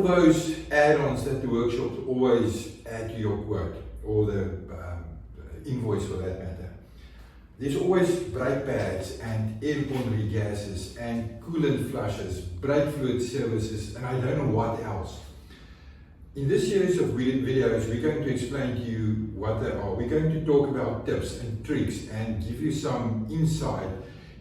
those add-ons that the workshops always add to your quote, or the invoice for that matter. There's always brake pads and airborne regases and coolant flushes, brake fluid services, and I don't know what else. In this series of videos, we're going to explain to you what they are. We're going to talk about tips and tricks and give you some insight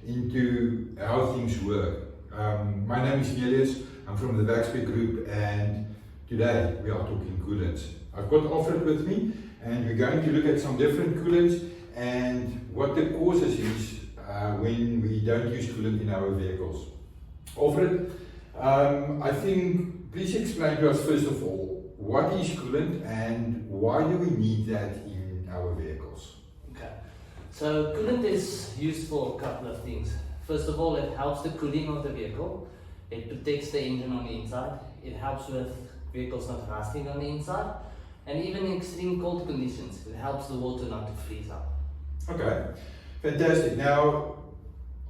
into how things work. My name is Nelius, I'm from the Volkswagen Group, and today we are talking coolants. I've got Alfred with me, and we're going to look at some different coolants and what the causes is when we don't use coolant in our vehicles. Alfred, I think, please explain to us first of all, what is coolant and why do we need that in our vehicles? Okay, so coolant is used for a couple of things. First of all, it helps the cooling of the vehicle. It protects the engine on the inside. It helps with vehicles not rusting on the inside. And even in extreme cold conditions, it helps the water not to freeze up. Okay, fantastic. Now,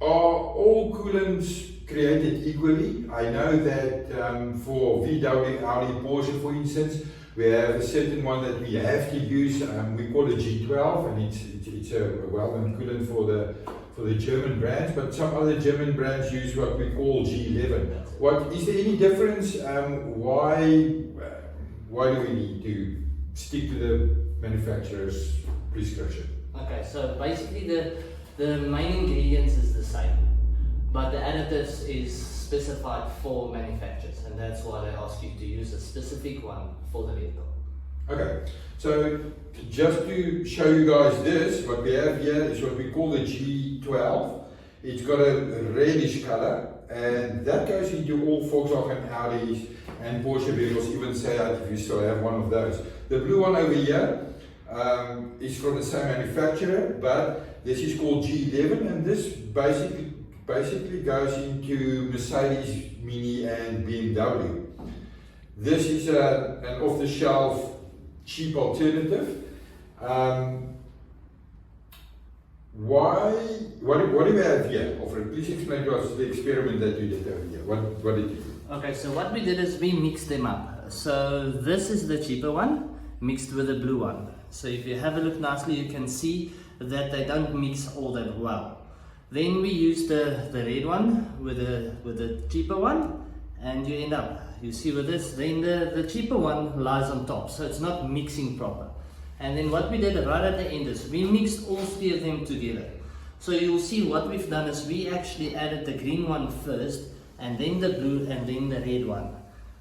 are all coolants created equally? I know that for VW, Audi, Porsche, for instance, we have a certain one that we have to use. We call it G12, and it's a well-known coolant for the German brands. But some other German brands use what we call G11. What is there any difference? Why do we need to stick to the manufacturer's prescription? Okay, so basically the main ingredients is the same, but the additives is specified for manufacturers, and that's why they ask you to use a specific one for the vehicle. Okay, so just to show you guys this, what we have here is what we call the G12. It's got a reddish color, and that goes into all Volkswagen, Audis and Porsche vehicles, even Seat if you still have one of those. The blue one over here is from the same manufacturer, but this is called G11, and this basically goes into Mercedes, Mini and BMW. This is an off-the-shelf cheap alternative. What do we have here? Alfred, please explain to us the experiment that you did over here. What did you do? Okay, so what we did is we mixed them up. So this is the cheaper one mixed with the blue one. So if you have a look nicely, you can see that they don't mix all that well. Then we use the red one with the cheaper one, and you end up, you see with this, then the cheaper one lies on top, so it's not mixing proper. And then what we did right at the end is we mixed all three of them together. So you'll see what we've done is we actually added the green one first, and then the blue, and then the red one.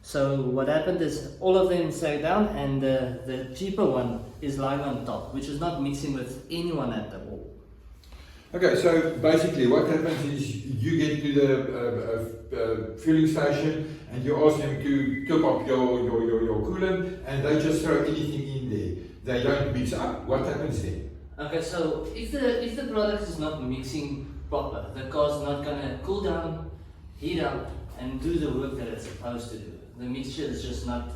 So what happened is all of them sat down, and the cheaper one is lying on top, which is not mixing with anyone at all. Okay, so basically what happens is you get to the fueling station and you ask them to top up your coolant, and they just throw anything in there. They don't mix up. What happens then? Okay, so if the product is not mixing proper, the car's not gonna cool down, heat up, and do the work that it's supposed to do. The mixture is just not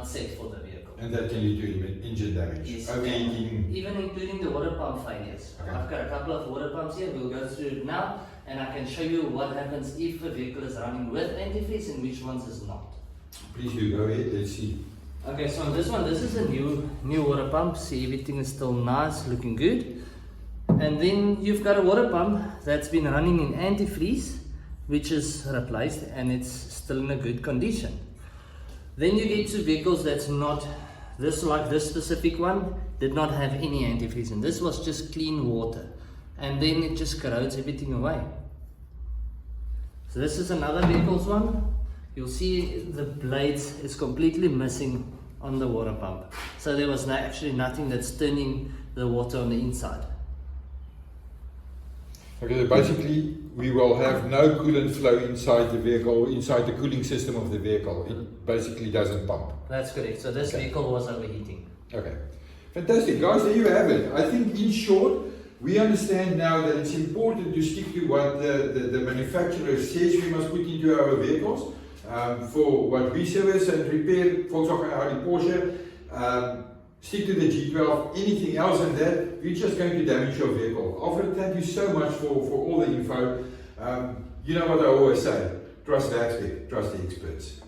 set for the vehicle. And that can lead to engine damage. Yes, overheating. Even including the water pump failures. Okay. I've got a couple of water pumps here, we'll go through it now, and I can show you what happens if a vehicle is running with antifreeze and which ones is not. Please do, go ahead, let's see. Okay, so on this one, this is a new water pump. See, everything is still nice, looking good. And then you've got a water pump that's been running in antifreeze, which is replaced, and it's still in a good condition. Then you get to vehicles that's not, like this specific one, did not have any antifreeze, and this was just clean water. And then it just corrodes everything away. So this is another vehicle's one. You'll see the blades is completely missing on the water pump. So there was actually nothing that's turning the water on the inside. Okay, so basically we will have no coolant flow inside the vehicle, inside the cooling system of the vehicle. It basically doesn't pump. That's correct. So this vehicle was overheating. Okay, fantastic, guys. There you have it. I think in short, we understand now that it's important to stick to what the manufacturer says we must put into our vehicles. For what we service and repair, Volkswagen, Audi, Porsche, stick to the G12. Anything else than that, you're just going to damage your vehicle. Alfred, thank you so much for all the info. You know what I always say, trust the expert, trust the experts.